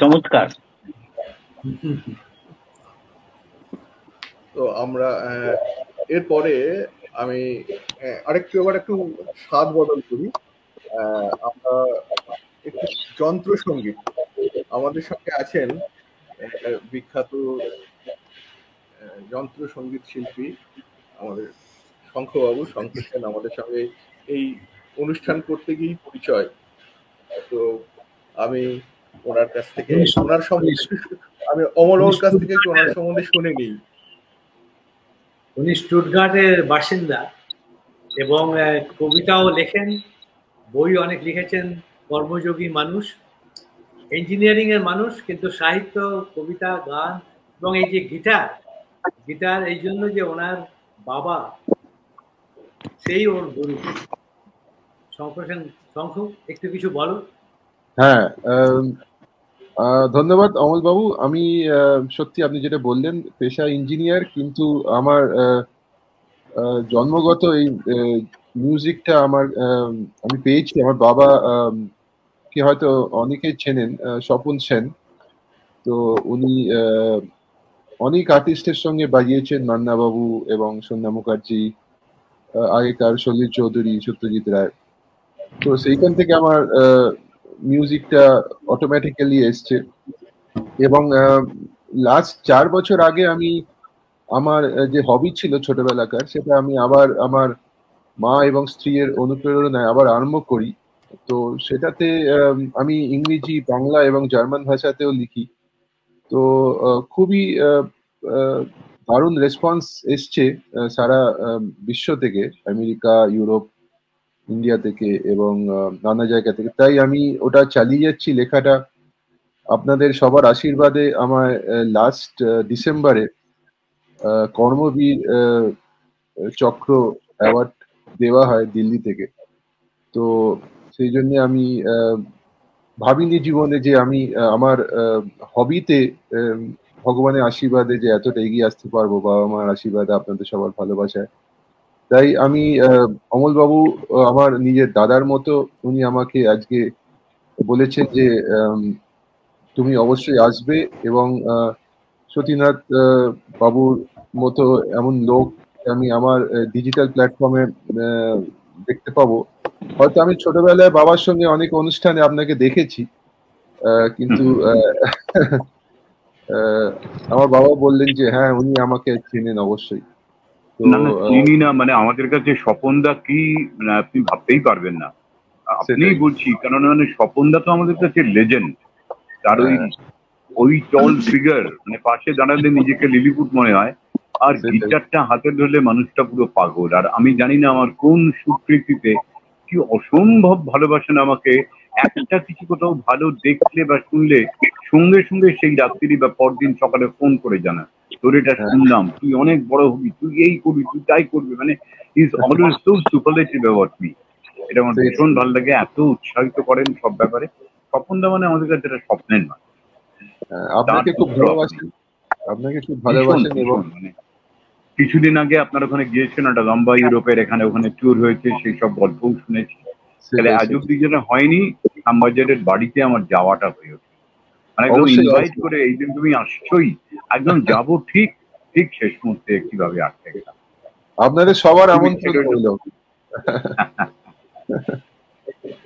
চমৎকার। তো আমরা এরপরে আমি একটু স্বাদ বদল করি। আমরা একটু যন্ত্র সঙ্গীত, আমাদের সঙ্গে আছেন বিখ্যাত যন্ত্র সঙ্গীত শিল্পী আমাদের শঙ্খবাবু, শঙ্খ সেন আমাদের সঙ্গে এই অনুষ্ঠান করতে গিয়েই পরিচয়। তো আমি ওনার কাছ থেকে ওনার সম্বন্ধে আমি অমলবাবুর কাছ থেকে একটু ওনার সম্বন্ধে শুনে নিই। উনি স্টুটগার্টের বাসিন্দা এবং কবিতাও লেখেন, বই অনেক লিখেছেন। কর্মযোগী মানুষ, ইঞ্জিনিয়ারিং এর মানুষ, কিন্তু সাহিত্য, কবিতা, গান এবং এই যে গিটার এই জন্য যে ওনার বাবা সেই ওর গুরু। শঙ্খ একটু কিছু বলো। হ্যাঁ, ধন্যবাদ অমল বাবু। আমি সত্যি আপনি যেটা বললেন, পেশা ইঞ্জিনিয়ার, কিন্তু আমার জন্মগত এই মিউজিকটা আমি পেয়েছি আমার বাবা কে হয়তো অনেকেই চেনেন, স্বপন সেন। তো উনি অনেক আর্টিস্টের সঙ্গে বাজিয়েছেন, মান্না বাবু এবং সন্ধ্যা মুখার্জি, আগেকার সলিল চৌধুরী, সত্যজিৎ রায়। তো সেইখান থেকে আমার মিউজিকটা অটোমেটিক্যালি এসছে। এবং লাস্ট 4 বছর আগে আমি আমার যে হবি ছিল ছোটবেলাকার, সেটা আমি আবার আমার মা এবং স্ত্রীর অনুপ্রেরণায় আবার আরম্ভ করি। তো সেটাতে আমি ইংরেজি, বাংলা এবং জার্মান ভাষাতেও লিখি। তো খুবই দারুণ রেসপন্স এসছে সারা বিশ্ব থেকে, আমেরিকা, ইউরোপ, ইন্ডিয়া থেকে এবং নানা জায়গা থেকে। তাই আমি ওটা চালিয়ে যাচ্ছি লেখাটা। আপনাদের সবার আশীর্বাদে আমার লাস্ট ডিসেম্বরে কর্মবীর চক্র অ্যাওয়ার্ড দেওয়া হয় দিল্লি থেকে। তো সেই জন্য আমি ভাবিনি জীবনে যে আমি আমার হবিতে ভগবানের আশীর্বাদে যে এতটা এগিয়ে আসতে পারবো, বাবা মার আশীর্বাদে, আপনাদের সবার ভালোবাসায়। তাই আমি অমল বাবু আমার নিজের দাদার মতো। উনি আমাকে আজকে বলেছেন যে তুমি অবশ্যই আসবে, এবং সতীনাথ বাবুর মতো এমন লোক আমি আমার ডিজিটাল প্ল্যাটফর্মে দেখতে পাবো। হয়তো আমি ছোটবেলায় বাবার সঙ্গে অনেক অনুষ্ঠানে আপনাকে দেখেছি, কিন্তু আমার বাবা বললেন যে হ্যাঁ, উনি আমাকে চেনেন অবশ্যই। না না, চিনি না মানে আমাদের কাছে স্বপনদা কি আপনি ভাবতেই পারবেন না। আপনি বলছি কারণ মানে স্বপনদা তো আমাদের কাছে লেজেন্ড। তার ওই টল ফিগার, মানে পাশে দাঁড়ালে নিজেকে লিলিপুট মনে হয়, আর গিটারটা হাতে ধরলে মানুষটা পুরো পাগল। আর আমি জানি না আমার কোন সুকৃতিতে কি অসম্ভব ভালোবাসেন আমাকে। একটা কিছু কোথাও ভালো দেখলে বা শুনলে সঙ্গে সঙ্গে সেই রাত্রি বা পরদিন সকালে ফোন করে জানা, তোর এটা শুনলাম, তুই অনেক বড় হবি, তুই এই করবি, তুই তাই করবি। মানে is always so superlative about me. এটা আমার ভীষণ ভালো লাগে, এত উৎসাহিত করেন সব ব্যাপারে। স্বপনদা মানে আমাদের কাছে একটা স্বপ্নের না। আপনাকে খুব ভালোবাসেন, আপনাকে খুব ভালোবাসেন। এবং মানে কিছুদিন আগে আপনার ওখানে গিয়েছেন, একটা লম্বা ইউরোপের এখানে ওখানে ট্যুর হয়েছে, সেই সব গল্পও শুনেছি। তাহলে আজ অব্দি যেটা হয়নি, শ্যামবাজারের বাড়িতে আমার যাওয়াটা হয়ে ওঠে। মানে একদম ইনভাইট করে এই দিন তুমি আসছোই, একদম যাবো ঠিক ঠিক শেষ মুহূর্তে কিভাবে আটকে গেলাম। আপনাদের সবার আমন্ত্রণ রইল।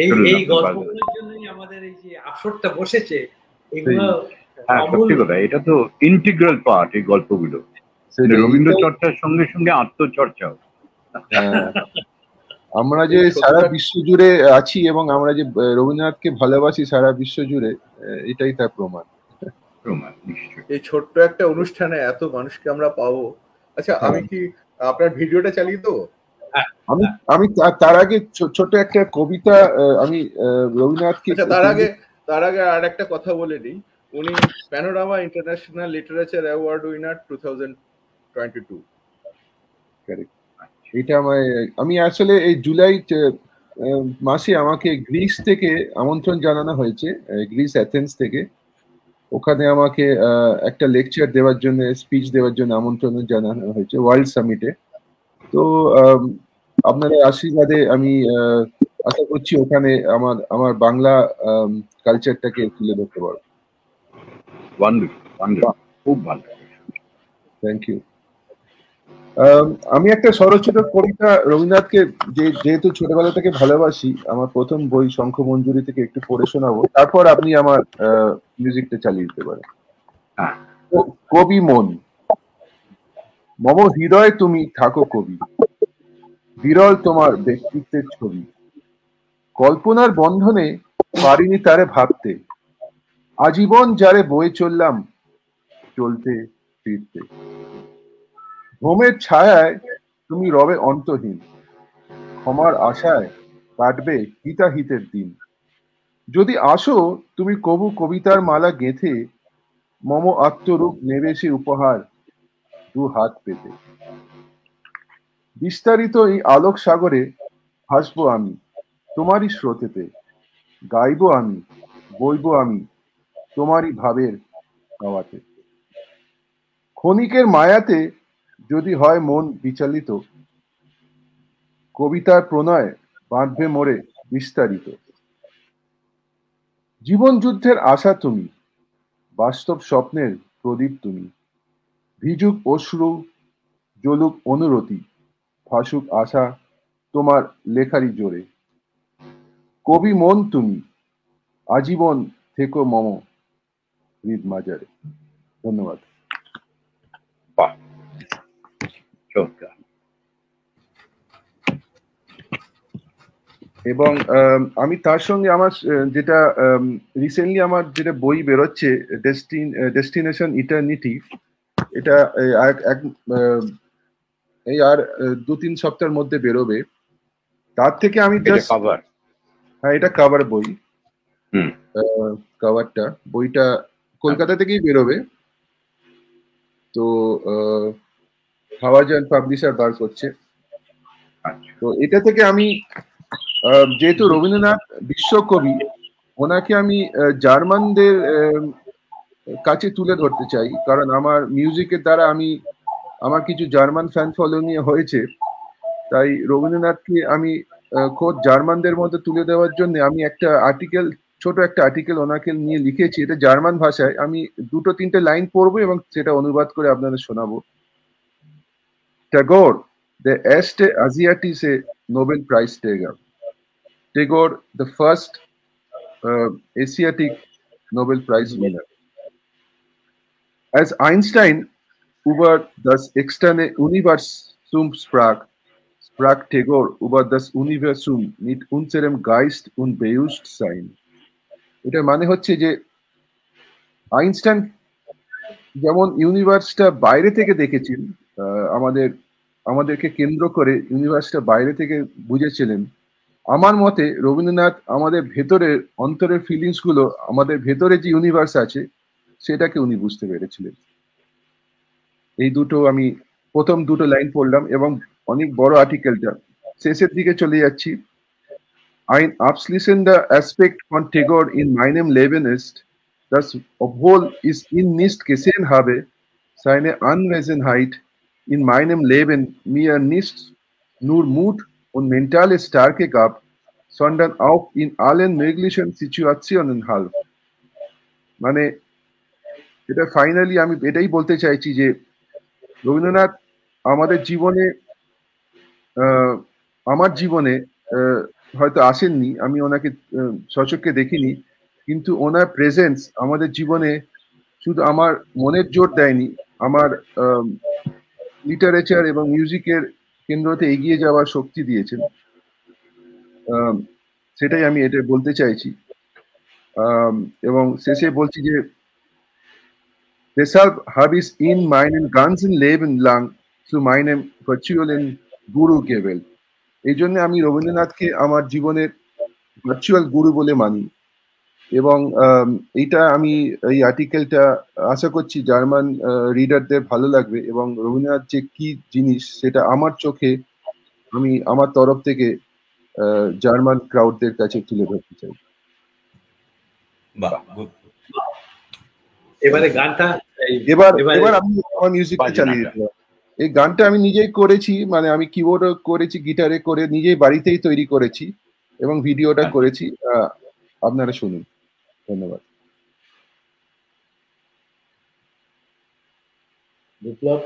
এই গল্পগুলোর জন্যই আমাদের এই যে আসরটা বসেছে, এগুলো সত্যি কথা, এটা তো ইন্টিগ্রাল পার্ট এই গল্পগুলো। রবীন্দ্র চর্চার সঙ্গে সঙ্গে আত্মচর্চাও। আমরা যে সারা বিশ্ব জুড়ে আছি এবং আমরা যে রবীন্দ্রনাথকে ভালোবাসি সারা বিশ্ব জুড়ে, এটাই তার প্রমাণ। এই ছোট্ট একটা অনুষ্ঠানে এত মানুষকে আমরা পাবো। আচ্ছা, আমি কি আপনার ভিডিওটা চালিয়ে দেবো? আমি তার আগে ছোট একটা কবিতা আমি রবীন্দ্রনাথকে। তার আগে আর একটা কথা বলে নিই। উনি panorama international literature award winner 2022। এটা আমি আসলে এই জুলাই মাসে আমাকে গ্রিস থেকে আমন্ত্রণ জানানো হয়েছে, গ্রিস অ্যাথেন্স থেকে। ওখানে আমাকে একটা লেকচার দেওয়ার জন্য, স্পিচ দেওয়ার জন্য আমন্ত্রণ জানানো হয়েছে ওয়ার্ল্ড সামিটে। তো আপনাদের আশীর্বাদে আমি আশা করছি ওখানে আমার বাংলা কালচারটাকে তুলে ধরতে পারবো। খুব ভালো। Thank you. আমি একটা স্বরচিত কবিতা রবীন্দ্রনাথকে যেহেতু ছোটবেলা থেকে ভালোবাসি, আমার প্রথম বই শঙ্খমঞ্জুরি থেকে একটু পড়ে শোনাবো, তারপর আপনি আমার মিউজিকটা চালিয়ে দিতে পারেন। কবি মন। মম হৃদয় তুমি থাকো কবি, বিরল তোমার ব্যক্তিত্বের ছবি, কল্পনার বন্ধনে পারিনি তারে ভাবতে, আজীবন যারে বয়ে চললাম চলতে ফিরতে, ভ্রমের ছায়ায় তুমি রবে অন্তহীন, ক্ষমার আশায় কাটবে হিতাহিতের দিন, যদি আসো তুমি কবু কবিতার মালা গেঁথে, মম আত্মরূপ নেবে সে উপহার দু হাত পেতে, বিস্তারিত এই আলোক সাগরে ভাসবো আমি তোমারই স্রোতেতে, গাইবো আমি বইবো আমি তোমারই ভাবের গাওয়াতে, ক্ষণিকের মায়াতে যদি হয় মন বিচলিত, কবিতার প্রণয় বাঁধবে মোরে বিস্তারিত, জীবন যুদ্ধের আশা তুমি, বাস্তব স্বপ্নের প্রদীপ তুমি, ভিজুক অশ্রু জ্বলুক অনুরতি, ভাসুক আশা তোমার লেখারি জোরে, কবি মন তুমি, আজীবন থেকো মম হৃদ মাজারে। ধন্যবাদ। এবং আমি তার সঙ্গে আমার যেটা রিসেন্টলি আমার যেটা বই বেরোচ্ছে ডেস্টিনেশন ইটার্নিটি, এটা এই আর 2-3 সপ্তাহের মধ্যে বেরোবে। তার থেকে আমি হ্যাঁ, এটা কভার বই, কভারটা বইটা কলকাতা থেকেই বেরোবে। তো হাওয়াজান পাবলিশার বার করছে। তো এটা থেকে আমি যেহেতু রবীন্দ্রনাথ বিশ্বকবি, ওনাকে আমি জার্মানদের কাছে তুলে ধরতে চাই, কারণ আমার মিউজিকের দ্বারা আমার কিছু জার্মান ফ্যান ফলোইং হয়েছে। তাই রবীন্দ্রনাথকে আমি খোদ জার্মানদের মধ্যে তুলে দেওয়ার জন্য আমি ছোট একটা আর্টিকেল ওনাকে নিয়ে লিখেছি। এটা জার্মান ভাষায়, আমি 2-3 লাইন পড়বো এবং সেটা অনুবাদ করে আপনাদের শোনাবো। Tagore, der erste asiatische Nobelpreisträger. Tagore, the first Asiatic Nobel Prize winner. Als Einstein über das externe Universum sprach Tagore über das Universum mit unserem Geist und Bewusstsein. এটা মানে হচ্ছে যে আইনস্টাইন যেমন ইউনিভার্সটা বাইরে থেকে দেখেছেন, আমাদেরকে কেন্দ্র করে ইউনিভার্সটা বাইরে থেকে বুঝেছিলেন, আমার মতে রবীন্দ্রনাথ আমাদের ভেতরের অন্তরের ফিলিংস গুলো, আমাদের ভেতরে যে ইউনিভার্স আছে সেটাকে উনি বুঝতে পেরেছিলেন। এই আমি প্রথম 2 লাইন পড়লাম এবং অনেক বড় আর্টিকেলটা, শেষের দিকে চলে যাচ্ছি। Ein abschließender Aspekt von Tagore in meinem Leben ist, dass obwohl ich ihn nicht gesehen habe, seine Anwesenheit in meinem Leben mir nicht nur Mut und mentale Stärke gab, sondern auch in allen möglichen Situationen half. মানে এটা finally আমি এটাই বলতে চাইছি যে রবীন্দ্রনাথ আমাদের জীবনে, আমার জীবনে হয়তো আসেননি, আমি ওনাকে সচক্ষে দেখিনি, কিন্তু ওনার প্রেজেন্স আমাদের জীবনে শুধু আমার মনের জোর দেয়নি, আমার লিটারেচার এবং মিউজিকের কেন্দ্রতে এগিয়ে যাওয়ার শক্তি দিয়েছেন। সেটাই আমি এটা বলতে চাইছি। এবং শেষে বলছি যে deshalb habe ich ihn meinen ganzen Leben lang zu meinem virtuellen Guru gewählt. এই জন্য আমি রবীন্দ্রনাথকে আমার জীবনের ভার্চুয়াল গুরু বলে মানি। এবং এইটা আমি এই আর্টিকেলটা আশা করছি জার্মান রিডারদের ভালো লাগবে, এবং রবীন্দ্রনাথ যে কি জিনিস সেটা আমার চোখে আমি আমার তরফ থেকে জার্মান ক্রাউডদের কাছে তুলে ধরতে চাই। এবার আমি আমার মিউজিকটা চালিয়ে দিতে পারি। এই গানটা আমি নিজেই করেছি, মানে আমি কিবোর্ড করেছি, গিটারে করে নিজেই বাড়িতেই তৈরি করেছি এবং ভিডিওটা করেছি, আপনারা শুনুন। ধন্যবাদ। বিপ্লব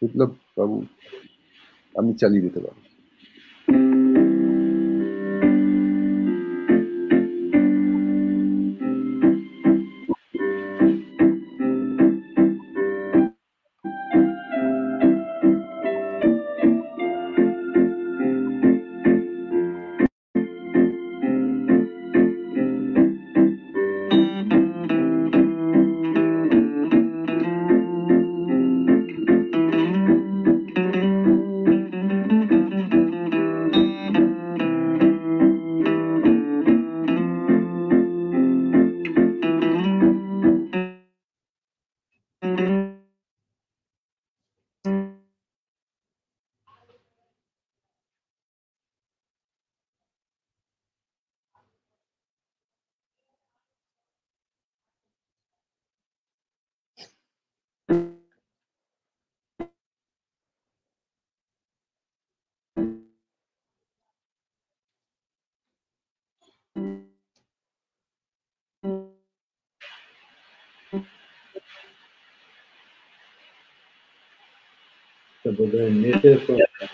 বিপ্লব বাবু আমি চালিয়ে দিতে পারি। বোধহয় নেটের প্রবলেম।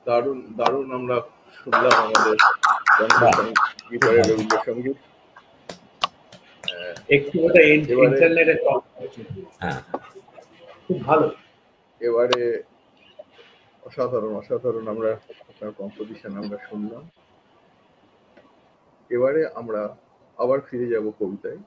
দারুণ দারুণ আমরা শুনলাম আমাদের গিটারের রবীন্দ্রসঙ্গীত। একটু ওটা ইন্টারনেটে খুব ভালো। এবারে অসাধারণ অসাধারণ আমরা আপনার কম্পোজিশন আমরা শুনলাম। এবারে আমরা আবার ফিরে যাব কবিতায়।